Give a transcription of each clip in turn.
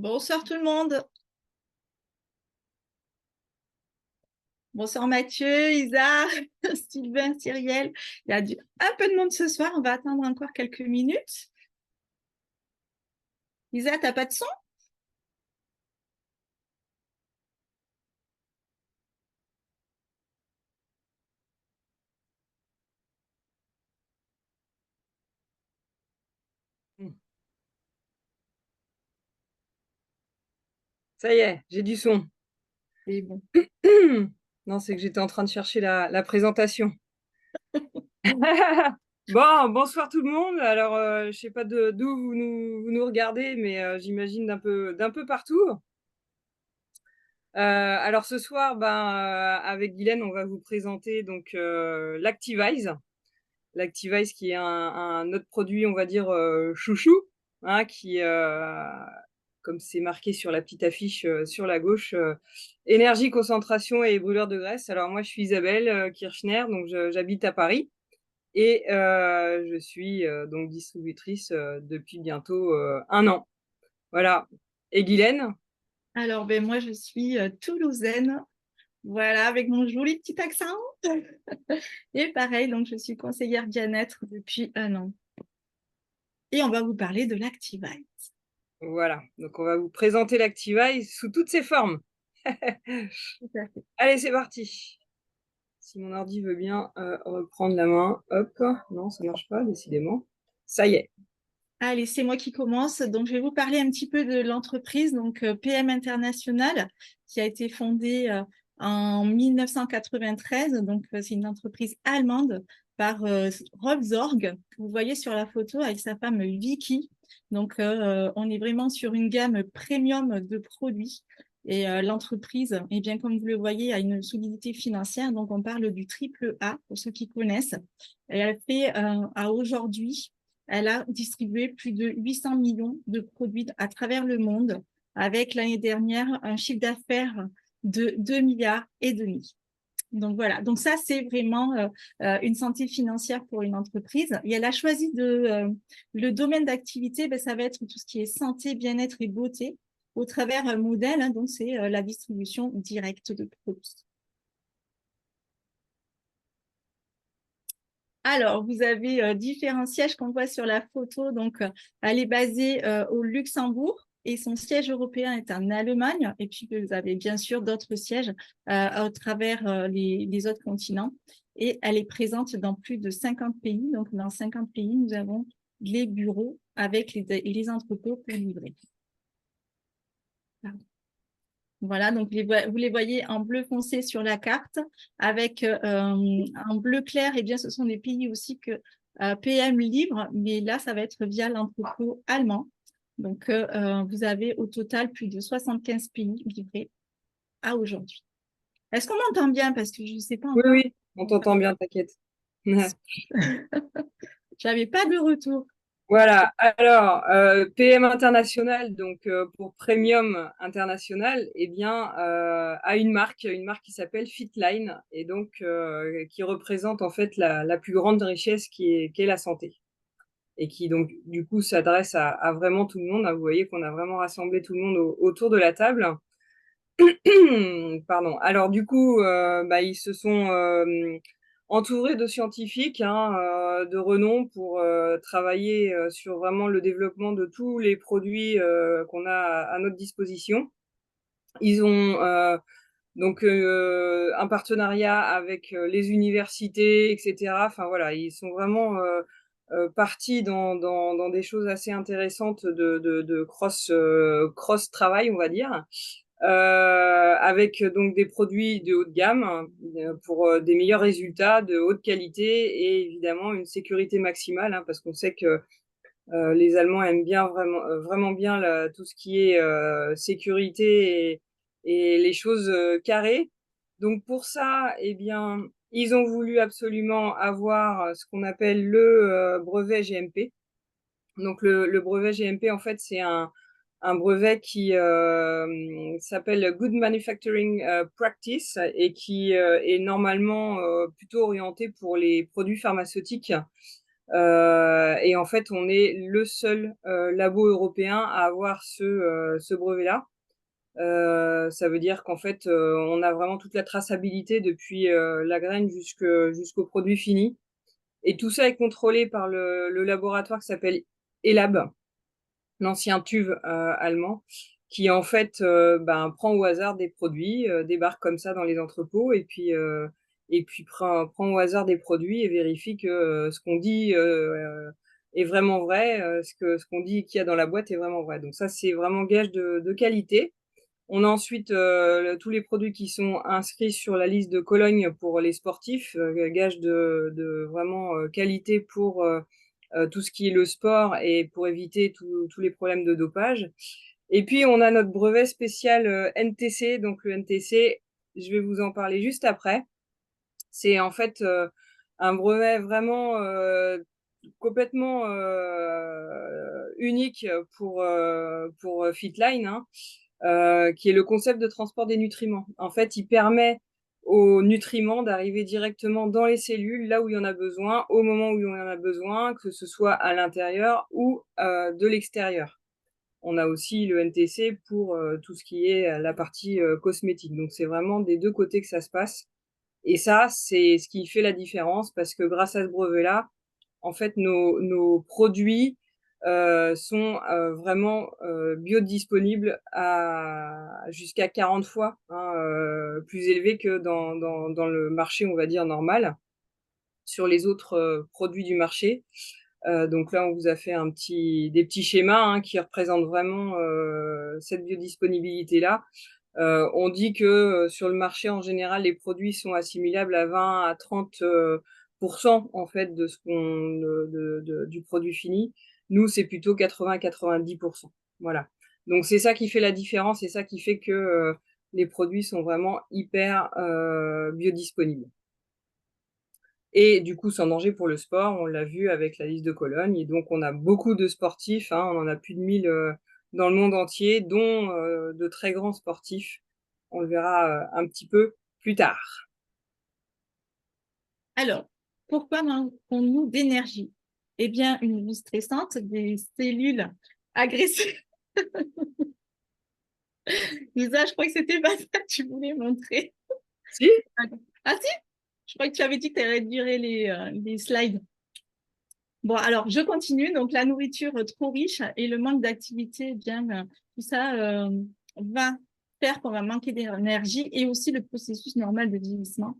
Bonsoir tout le monde. Bonsoir Mathieu, Isa, Sylvain, Cyrielle. Il y a un peu de monde ce soir. On va attendre encore quelques minutes. Isa, t'as pas de son? Ça y est, j'ai du son. C'est bon. Non, c'est que j'étais en train de chercher la présentation. Bon, bonsoir tout le monde. Alors, je sais pas d'où vous nous regardez, mais j'imagine d'un peu partout. Alors ce soir, avec Guylaine, on va vous présenter donc l'Activise. L'Activise qui est un autre produit, on va dire chouchou, hein, qui comme c'est marqué sur la petite affiche sur la gauche, énergie, concentration et brûleur de graisse. Alors moi, je suis Isabelle Kirchner, donc j'habite à Paris et je suis donc distributrice depuis bientôt 1 an. Voilà. Et Guylaine? Alors, moi, je suis toulousaine. Voilà, avec mon joli petit accent. Et pareil, donc je suis conseillère bien-être depuis un an. Et on va vous parler de l'Activite. Voilà. Donc on va vous présenter l'Activise sous toutes ses formes. Tout à fait. Allez, c'est parti. Si mon ordi veut bien reprendre la main, hop. Non, ça marche pas, décidément. Ça y est. Allez, c'est moi qui commence. Donc, je vais vous parler un petit peu de l'entreprise, donc PM International, qui a été fondée en 1993. Donc, c'est une entreprise allemande par Rolf Zorg, que vous voyez sur la photo avec sa femme Vicky. Donc, on est vraiment sur une gamme premium de produits. Et l'entreprise, eh bien, comme vous le voyez, a une solidité financière. Donc, on parle du triple A, pour ceux qui connaissent. Et elle fait à aujourd'hui elle a distribué plus de 800 millions de produits à travers le monde, avec l'année dernière un chiffre d'affaires de 2 milliards et demi. Donc voilà, donc ça c'est vraiment une santé financière pour une entreprise. Et elle a choisi le domaine d'activité, ça va être tout ce qui est santé, bien-être et beauté au travers un modèle, donc c'est la distribution directe de produits. Alors, vous avez différents sièges qu'on voit sur la photo. Donc, elle est basée au Luxembourg et son siège européen est en Allemagne. Et puis, vous avez bien sûr d'autres sièges à travers les autres continents. Et elle est présente dans plus de 50 pays. Donc, dans 50 pays, nous avons les bureaux avec les entrepôts pour livrer. Voilà, donc vous les voyez en bleu foncé sur la carte, avec en bleu clair, et bien ce sont des pays aussi que PM livre, mais là ça va être via l'entrepôt allemand. Donc vous avez au total plus de 75 pays livrés à aujourd'hui. Est-ce qu'on m'entend bien? Parce que je ne sais pas Oui, encore. oui, on t'entend bien, t'inquiète. J'avais pas de retour. Voilà. Alors, PM International, donc pour Premium International, eh bien, a une marque qui s'appelle Fitline, et donc qui représente en fait la plus grande richesse qui est la santé, et qui donc du coup s'adresse à vraiment tout le monde. Vous voyez qu'on a vraiment rassemblé tout le monde autour de la table. Pardon. Alors du coup, ils se sont entourés de scientifiques, hein, de renom pour travailler sur vraiment le développement de tous les produits qu'on a à notre disposition. Ils ont donc un partenariat avec les universités, etc. Enfin voilà, ils sont vraiment partis dans des choses assez intéressantes de cross travail, on va dire, avec donc des produits de haut de gamme pour des meilleurs résultats, de haute qualité et évidemment une sécurité maximale, hein, parce qu'on sait que les Allemands aiment bien vraiment bien tout ce qui est sécurité et les choses carrées. Donc pour ça, eh bien, ils ont voulu absolument avoir ce qu'on appelle le brevet GMP. Donc le brevet GMP, en fait, c'est un brevet qui s'appelle Good Manufacturing Practice et qui est normalement plutôt orienté pour les produits pharmaceutiques Et en fait, on est le seul labo européen à avoir ce brevet-là. Ça veut dire qu'en fait, on a vraiment toute la traçabilité depuis la graine jusqu'au produit fini. Et tout ça est contrôlé par le laboratoire qui s'appelle ELAB, l'ancien TÜV allemand, qui en fait prend au hasard des produits, débarque comme ça dans les entrepôts et puis prend au hasard des produits et vérifie que ce qu'on dit est vraiment vrai, ce qu'on dit qu'il y a dans la boîte est vraiment vrai. Donc ça, c'est vraiment gage de qualité. On a ensuite tous les produits qui sont inscrits sur la liste de Cologne pour les sportifs, gage de vraiment qualité pour tout ce qui est le sport et pour éviter tous les problèmes de dopage. Et puis, on a notre brevet spécial NTC. Donc, le NTC, je vais vous en parler juste après. C'est en fait un brevet vraiment complètement unique pour Fitline, hein, qui est le concept de transport des nutriments. En fait, il permet aux nutriments d'arriver directement dans les cellules, là où il y en a besoin, au moment où il y en a besoin, que ce soit à l'intérieur ou de l'extérieur. On a aussi le NTC pour tout ce qui est la partie cosmétique. Donc, c'est vraiment des deux côtés que ça se passe. Et ça, c'est ce qui fait la différence parce que grâce à ce brevet-là, en fait, nos produits sont vraiment biodisponibles jusqu'à 40 fois hein, plus élevés que dans le marché, on va dire, normal, sur les autres produits du marché. Donc là, on vous a fait des petits schémas hein, qui représentent vraiment cette biodisponibilité-là. On dit que sur le marché en général, les produits sont assimilables à 20 à 30 en fait de ce du produit fini. Nous, c'est plutôt 80 à 90%. Voilà. Donc c'est ça qui fait la différence, c'est ça qui fait que les produits sont vraiment hyper biodisponibles. Et du coup, sans danger pour le sport, on l'a vu avec la liste de Cologne. Et donc, on a beaucoup de sportifs, hein, on en a plus de 1000 dans le monde entier, dont de très grands sportifs. On le verra un petit peu plus tard. Alors, pourquoi manquons-nous d'énergie? Eh bien, une vie stressante, des cellules agressives. Lisa, je crois que c'était pas ça que tu voulais montrer. Si? Ah si? Je crois que tu avais dit que tu allais durer les slides. Bon, alors, je continue. Donc, la nourriture trop riche et le manque d'activité, eh bien, tout ça va faire qu'on va manquer d'énergie et aussi le processus normal de vieillissement.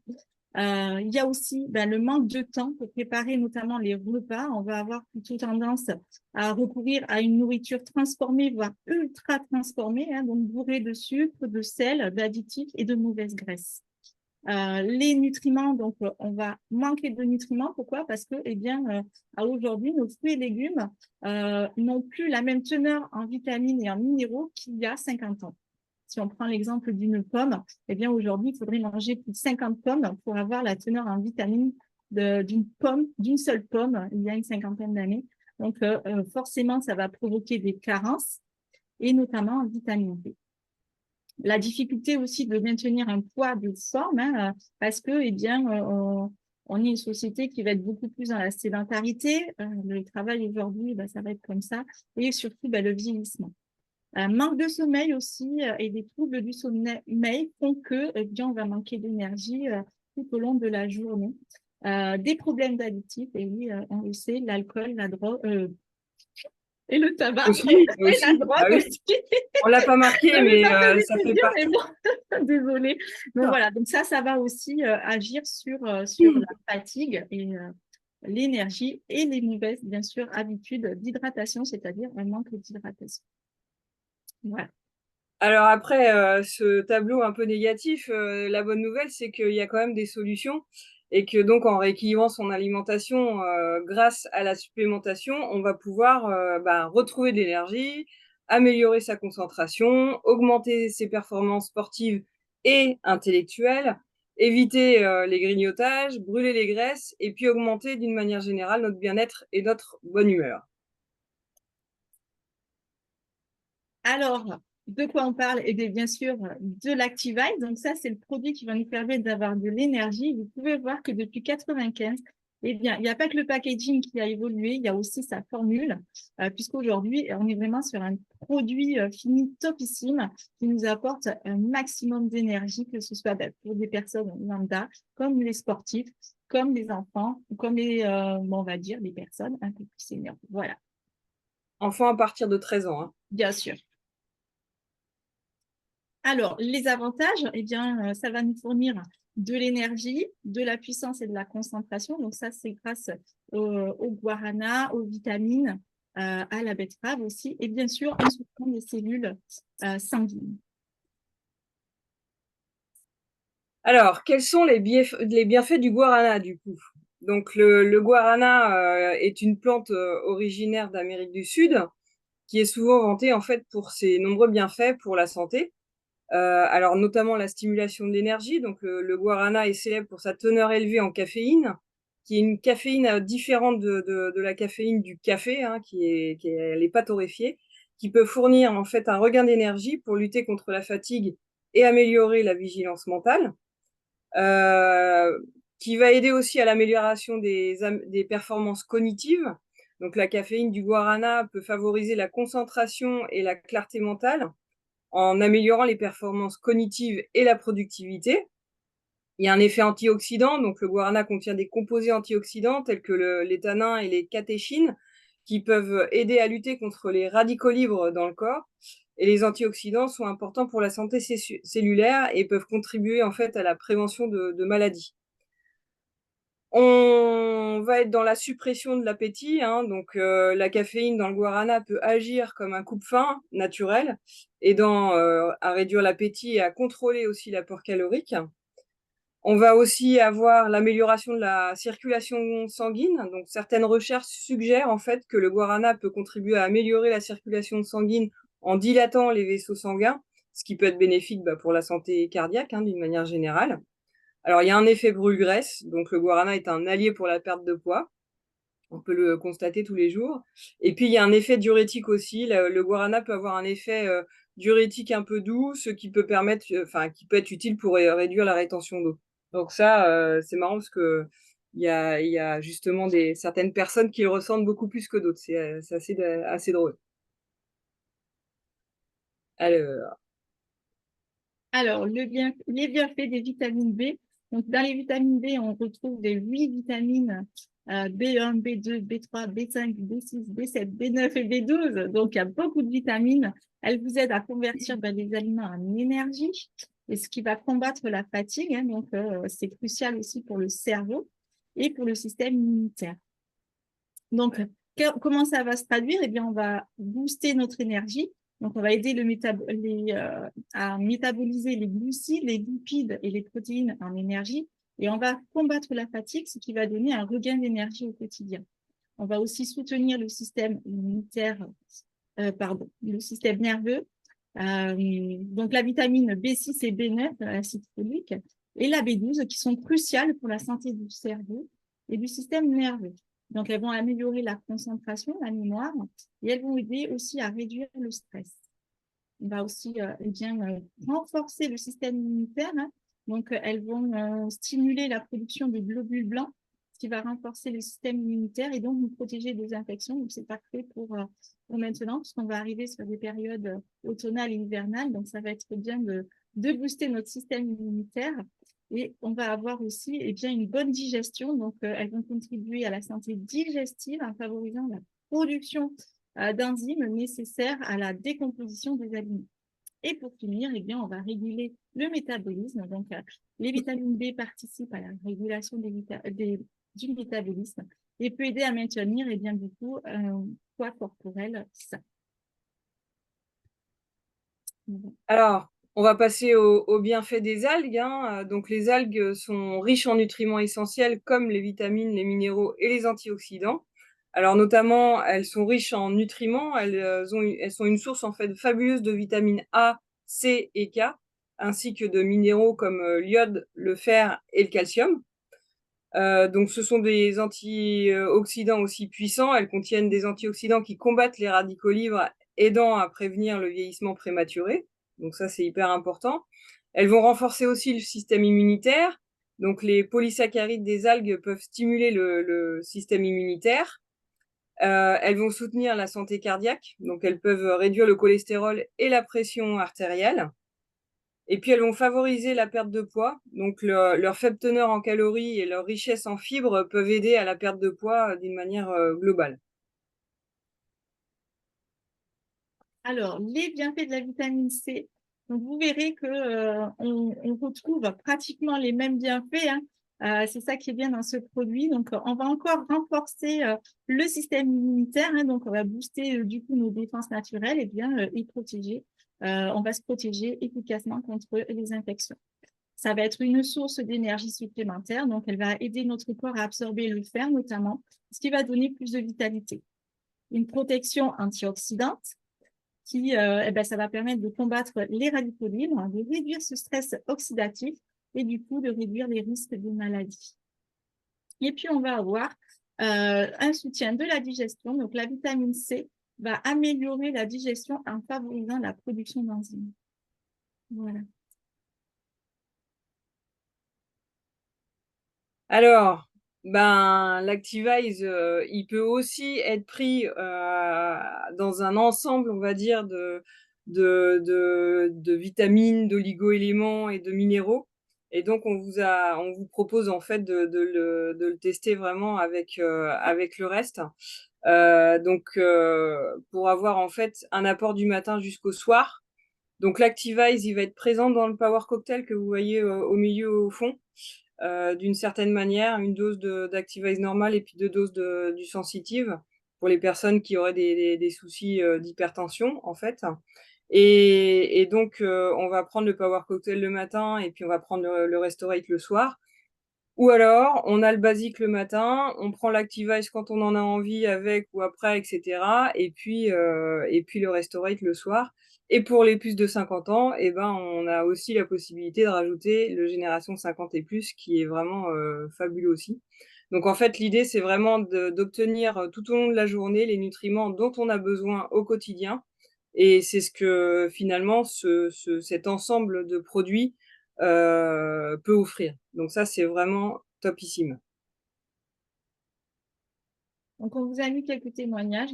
Il y a aussi le manque de temps pour préparer notamment les repas. On va avoir plutôt tendance à recourir à une nourriture transformée, voire ultra transformée, hein, donc bourrée de sucre, de sel, d'additifs et de mauvaises graisses. Les nutriments, donc on va manquer de nutriments. Pourquoi? Parce que, eh bien, aujourd'hui, nos fruits et légumes n'ont plus la même teneur en vitamines et en minéraux qu'il y a 50 ans. Si on prend l'exemple d'une pomme, eh bien, aujourd'hui, il faudrait manger plus de 50 pommes pour avoir la teneur en vitamines d'une seule pomme, il y a une cinquantaine d'années. Donc, forcément, ça va provoquer des carences, et notamment en vitamine B. La difficulté aussi de maintenir un poids de forme, hein, parce que, eh bien, on est une société qui va être beaucoup plus dans la sédentarité. Le travail aujourd'hui, ça va être comme ça. Et surtout, le vieillissement. Un manque de sommeil aussi et des troubles du sommeil font que, eh bien, on va manquer d'énergie tout au long de la journée. Des problèmes d'additifs, et oui, on le sait, l'alcool, la drogue et le tabac Aussi, et la aussi. Ah drogue oui. aussi. On l'a pas marqué, mais Ça me ça fait fait plaisir, mais partie. bon, désolée. Donc voilà, donc ça va aussi agir sur la fatigue et l'énergie et les mauvaises, bien sûr, habitudes d'hydratation, c'est-à-dire un manque d'hydratation. Voilà. Alors après ce tableau un peu négatif, la bonne nouvelle, c'est qu'il y a quand même des solutions et que donc en rééquilibrant son alimentation grâce à la supplémentation, on va pouvoir retrouver de l'énergie, améliorer sa concentration, augmenter ses performances sportives et intellectuelles, éviter les grignotages, brûler les graisses et puis augmenter d'une manière générale notre bien-être et notre bonne humeur. Alors, de quoi on parle? Eh bien sûr, de l'Activite. Donc ça, c'est le produit qui va nous permettre d'avoir de l'énergie. Vous pouvez voir que depuis 95, Eh bien, il n'y a pas que le packaging qui a évolué, il y a aussi sa formule, puisqu'aujourd'hui, on est vraiment sur un produit fini topissime qui nous apporte un maximum d'énergie, que ce soit pour des personnes lambda, comme les sportifs, comme les enfants, comme on va dire, les personnes un peu plus seniors. Voilà, Enfant à partir de 13 ans, hein. bien sûr. Alors, les avantages, eh bien, ça va nous fournir de l'énergie, de la puissance et de la concentration. Donc, ça, c'est grâce au guarana, aux vitamines, à la betterave aussi, et bien sûr, en soutenant les cellules sanguines. Alors, quels sont les bienfaits du guarana, du coup? Donc, le guarana est une plante originaire d'Amérique du Sud qui est souvent vantée en fait pour ses nombreux bienfaits pour la santé. Alors, notamment la stimulation de l'énergie. Donc, le guarana est célèbre pour sa teneur élevée en caféine, qui est une caféine différente de la caféine du café, hein, elle est pas torréfiée, qui peut fournir en fait un regain d'énergie pour lutter contre la fatigue et améliorer la vigilance mentale. Qui va aider aussi à l'amélioration des performances cognitives. Donc, la caféine du guarana peut favoriser la concentration et la clarté mentale en améliorant les performances cognitives et la productivité. Il y a un effet antioxydant, donc le guarana contient des composés antioxydants tels que les tanins et les catéchines qui peuvent aider à lutter contre les radicaux libres dans le corps. Et les antioxydants sont importants pour la santé cellulaire et peuvent contribuer en fait à la prévention de maladies. On va être dans la suppression de l'appétit, hein, donc la caféine dans le guarana peut agir comme un coupe-faim naturel, aidant à réduire l'appétit et à contrôler aussi l'apport calorique. On va aussi avoir l'amélioration de la circulation sanguine. Donc, certaines recherches suggèrent en fait que le guarana peut contribuer à améliorer la circulation sanguine en dilatant les vaisseaux sanguins, ce qui peut être bénéfique pour la santé cardiaque, hein, d'une manière générale. Alors, il y a un effet brûle-graisse. Donc, le guarana est un allié pour la perte de poids. On peut le constater tous les jours. Et puis, il y a un effet diurétique aussi. Le guarana peut avoir un effet diurétique un peu doux, ce qui peut permettre, qui peut être utile pour réduire la rétention d'eau. Donc ça, c'est marrant parce que il y a justement certaines personnes qui le ressentent beaucoup plus que d'autres. C'est assez drôle. Alors, Alors, les bienfaits des vitamines B. Donc, dans les vitamines B, on retrouve des 8 vitamines B1, B2, B3, B5, B6, B7, B9 et B12. Donc, il y a beaucoup de vitamines. Elles vous aident à convertir les aliments en énergie, et ce qui va combattre la fatigue, hein. Donc, c'est crucial aussi pour le cerveau et pour le système immunitaire. Donc, comment ça va se traduire? Eh bien, on va booster notre énergie. Donc, on va aider à métaboliser les glucides, les lipides et les protéines en énergie. Et on va combattre la fatigue, ce qui va donner un regain d'énergie au quotidien. On va aussi soutenir le système immunitaire, le système nerveux. Donc, la vitamine B6 et B9, l'acide folique, et la B12, qui sont cruciales pour la santé du cerveau et du système nerveux. Donc, elles vont améliorer la concentration, la mémoire, et elles vont aider aussi à réduire le stress. On va aussi renforcer le système immunitaire, hein. Donc, elles vont stimuler la production de globules blancs, ce qui va renforcer le système immunitaire et donc nous protéger des infections. Donc, c'est parfait pour maintenant, puisqu'on va arriver sur des périodes automnales et hivernales. Donc, ça va être bien de booster notre système immunitaire. Et on va avoir aussi une bonne digestion. Donc, elles vont contribuer à la santé digestive en favorisant la production d'enzymes nécessaires à la décomposition des aliments. Et pour finir, on va réguler le métabolisme. Donc, les vitamines B participent à la régulation du métabolisme et peut aider à maintenir du coup un poids corporel sain. Alors, on va passer aux bienfaits des algues, hein. Donc, les algues sont riches en nutriments essentiels comme les vitamines, les minéraux et les antioxydants. Alors, notamment, elles sont riches en nutriments. Elles sont une source en fait fabuleuse de vitamines A, C et K, ainsi que de minéraux comme l'iode, le fer et le calcium. Donc, ce sont des antioxydants aussi puissants. Elles contiennent des antioxydants qui combattent les radicaux libres, aidant à prévenir le vieillissement prématuré. Donc ça, c'est hyper important. Elles vont renforcer aussi le système immunitaire. Donc les polysaccharides des algues peuvent stimuler le système immunitaire. Elles vont soutenir la santé cardiaque, donc elles peuvent réduire le cholestérol et la pression artérielle. Et puis elles vont favoriser la perte de poids, donc leur faible teneur en calories et leur richesse en fibres peuvent aider à la perte de poids d'une manière globale. Alors, les bienfaits de la vitamine C. Donc, vous verrez que on retrouve pratiquement les mêmes bienfaits, hein. C'est ça qui est bien dans ce produit. Donc, on va encore renforcer le système immunitaire, hein. Donc, on va booster du coup nos défenses naturelles et bien y protéger. On va se protéger efficacement contre les infections. Ça va être une source d'énergie supplémentaire. Donc, elle va aider notre corps à absorber le fer notamment, ce qui va donner plus de vitalité. Une protection antioxydante qui ça va permettre de combattre les radicaux libres, de réduire ce stress oxydatif et du coup de réduire les risques de maladie. Et puis, on va avoir un soutien de la digestion. Donc, la vitamine C va améliorer la digestion en favorisant la production d'enzymes. Voilà. Alors, l'Activise, il peut aussi être pris dans un ensemble, on va dire, de vitamines, d'oligo-éléments et de minéraux. Et donc, on vous propose en fait de le tester vraiment avec le reste. Pour avoir en fait un apport du matin jusqu'au soir. Donc, l'Activise, il va être présent dans le Power Cocktail que vous voyez au milieu au fond. D'une certaine manière, une dose d'Activise normale et puis 2 doses du sensitive pour les personnes qui auraient des soucis d'hypertension, en fait. Et donc, on va prendre le Power Cocktail le matin et puis on va prendre le Restorate le soir. Ou alors, on a le basique le matin, on prend l'Activise quand on en a envie avec ou après, etc. Et puis le Restorate le soir. Et pour les plus de 50 ans, eh ben, on a aussi la possibilité de rajouter le Génération 50 et plus, qui est vraiment fabuleux aussi. Donc en fait, l'idée, c'est vraiment d'obtenir tout au long de la journée les nutriments dont on a besoin au quotidien. Et c'est ce que finalement cet ensemble de produits peut offrir. Donc ça, c'est vraiment topissime. Donc, on vous a mis quelques témoignages.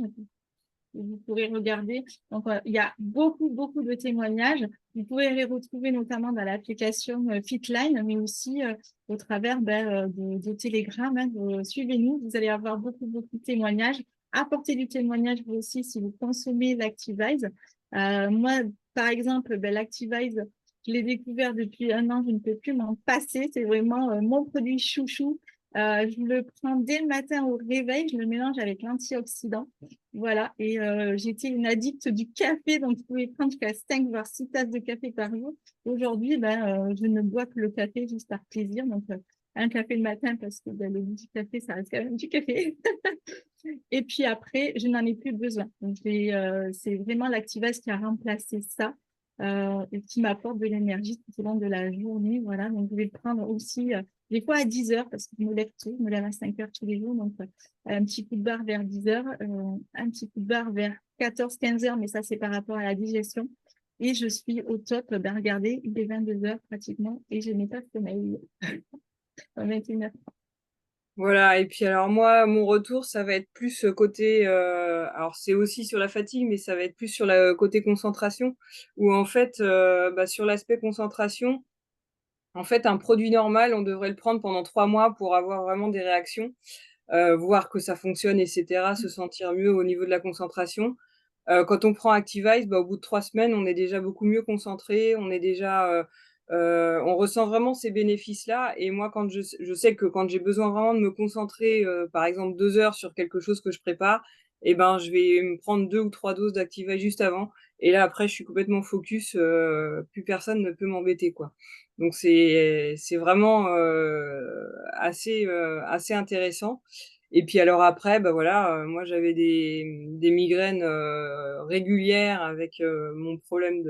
Vous pourrez regarder. Donc, il y a beaucoup, beaucoup de témoignages. Vous pouvez les retrouver notamment dans l'application Fitline, mais aussi au travers de Telegram, hein. Suivez-nous, vous allez avoir beaucoup, beaucoup de témoignages. Apportez du témoignage vous aussi si vous consommez l'Activise. Moi, par exemple, l'Activise, je l'ai découvert depuis 1 an, je ne peux plus m'en passer. C'est vraiment mon produit chouchou. Je le prends dès le matin au réveil, je le mélange avec l'antioxydant. Voilà, et j'étais une addict du café, donc je pouvais prendre jusqu'à 5 voire 6 tasses de café par jour. Aujourd'hui, je ne bois que le café juste par plaisir, donc un café le matin parce que le goût du café, ça reste quand même du café. Et puis après, je n'en ai plus besoin. Donc c'est vraiment l'Activase qui a remplacé ça et qui m'apporte de l'énergie tout au long de la journée. Voilà, donc je vais le prendre aussi des fois à 10 heures parce que je me lève tôt, je me lève à 5 heures tous les jours. Donc un petit coup de barre vers 10 heures, un petit coup de barre vers 14-15 heures, mais ça c'est par rapport à la digestion. Et je suis au top. Regardez, il est 22 heures pratiquement et je n'ai pas de sommeil à 21 heures. Voilà, et puis alors moi, mon retour, ça va être plus côté, alors c'est aussi sur la fatigue, mais ça va être plus sur le côté concentration, où en fait, sur l'aspect concentration, en fait, un produit normal, on devrait le prendre pendant 3 mois pour avoir vraiment des réactions, voir que ça fonctionne, et cetera, se sentir mieux au niveau de la concentration. Quand on prend Activise, au bout de 3 semaines, on est déjà beaucoup mieux concentré, on est déjà, on ressent vraiment ces bénéfices-là. Et moi, quand je sais que quand j'ai besoin vraiment de me concentrer, par exemple 2 heures sur quelque chose que je prépare, et ben, je vais me prendre 2 ou 3 doses d'Activise juste avant, et là après je suis complètement focus, plus personne ne peut m'embêter, quoi. Donc c'est vraiment, assez intéressant. Et puis alors après, voilà, moi j'avais des migraines régulières avec mon problème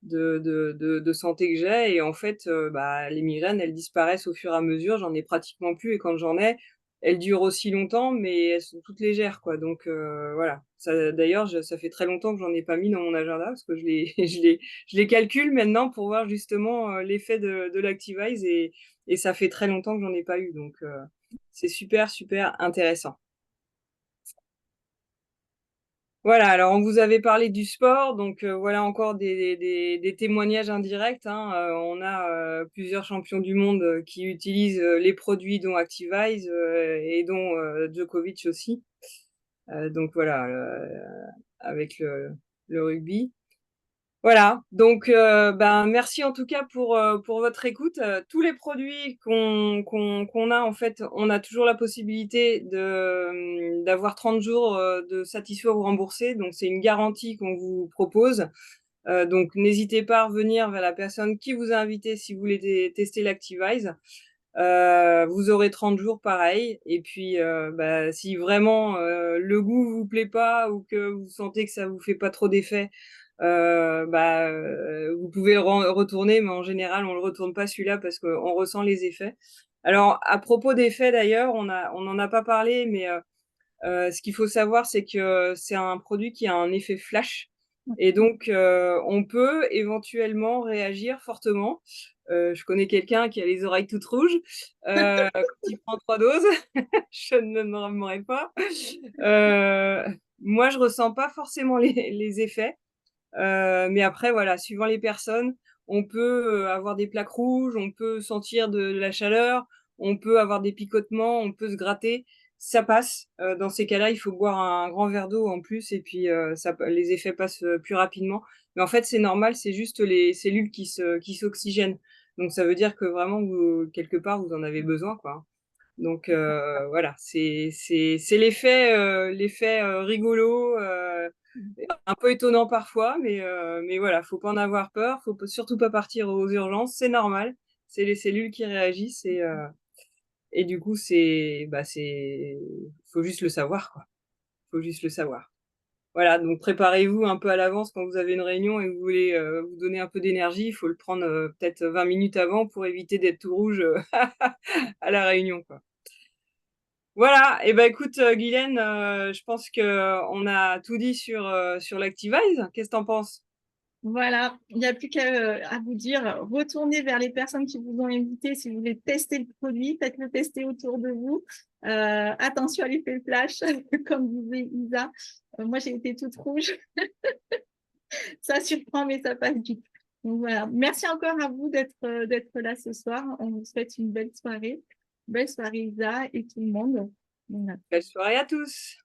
de santé que j'ai. Et en fait, les migraines, elles disparaissent au fur et à mesure. J'en ai pratiquement plus, et quand j'en ai, elles durent aussi longtemps, mais elles sont toutes légères, quoi. Donc voilà. D'ailleurs, ça fait très longtemps que j'en ai pas mis dans mon agenda parce que je les calcule maintenant pour voir justement l'effet de l'Activise et ça fait très longtemps que j'en ai pas eu. Donc c'est super, super intéressant. Voilà, alors on vous avait parlé du sport, donc voilà encore des témoignages indirects, hein. On a plusieurs champions du monde qui utilisent les produits dont Activise et dont Djokovic aussi. Donc voilà, avec le rugby. Voilà, donc ben, merci en tout cas pour votre écoute. Tous les produits qu'on a, en fait, on a toujours la possibilité d'avoir 30 jours de satisfait ou remboursé. Donc, c'est une garantie qu'on vous propose. Donc, n'hésitez pas à revenir vers la personne qui vous a invité si vous voulez tester l'Activise. Vous aurez 30 jours pareil. Et puis, bah, si vraiment le goût vous plaît pas ou que vous sentez que ça vous fait pas trop d'effet, bah, vous pouvez le retourner, mais en général, on le retourne pas celui-là parce qu'on ressent les effets. Alors, à propos d'effets d'ailleurs, on n'en a pas parlé, mais ce qu'il faut savoir, c'est que c'est un produit qui a un effet flash. Et donc, on peut éventuellement réagir fortement. Je connais quelqu'un qui a les oreilles toutes rouges quand il prend 3 doses. Je ne nommerai pas. Moi, je ressens pas forcément les effets. Mais après, voilà, suivant les personnes, on peut avoir des plaques rouges, on peut sentir de la chaleur, on peut avoir des picotements, on peut se gratter. Ça passe. Dans ces cas-là, il faut boire un grand verre d'eau en plus et puis les effets passent plus rapidement. Mais en fait, c'est normal, c'est juste les cellules qui s'oxygènent. Donc ça veut dire que vraiment, quelque part, vous en avez besoin, quoi. Donc voilà, c'est l'effet rigolo, un peu étonnant parfois, mais voilà, faut pas en avoir peur, faut surtout pas partir aux urgences, c'est normal, c'est les cellules qui réagissent et du coup faut juste le savoir quoi, faut juste le savoir. Voilà, donc préparez-vous un peu à l'avance quand vous avez une réunion et que vous voulez vous donner un peu d'énergie, il faut le prendre peut-être 20 minutes avant pour éviter d'être tout rouge à la réunion quoi. Voilà, et ben écoute Guylaine, je pense que on a tout dit sur l'Activise. Qu'est-ce que t'en penses? Voilà, il n'y a plus qu'à à vous dire, retournez vers les personnes qui vous ont invité si vous voulez tester le produit, faites-le tester autour de vous. Attention à l'effet flash, comme disait Isa. Moi, j'ai été toute rouge. Ça surprend, mais ça passe vite. Donc, voilà. Merci encore à vous d'être là ce soir. On vous souhaite une belle soirée. Belle soirée, Isa et tout le monde. Voilà. Belle soirée à tous.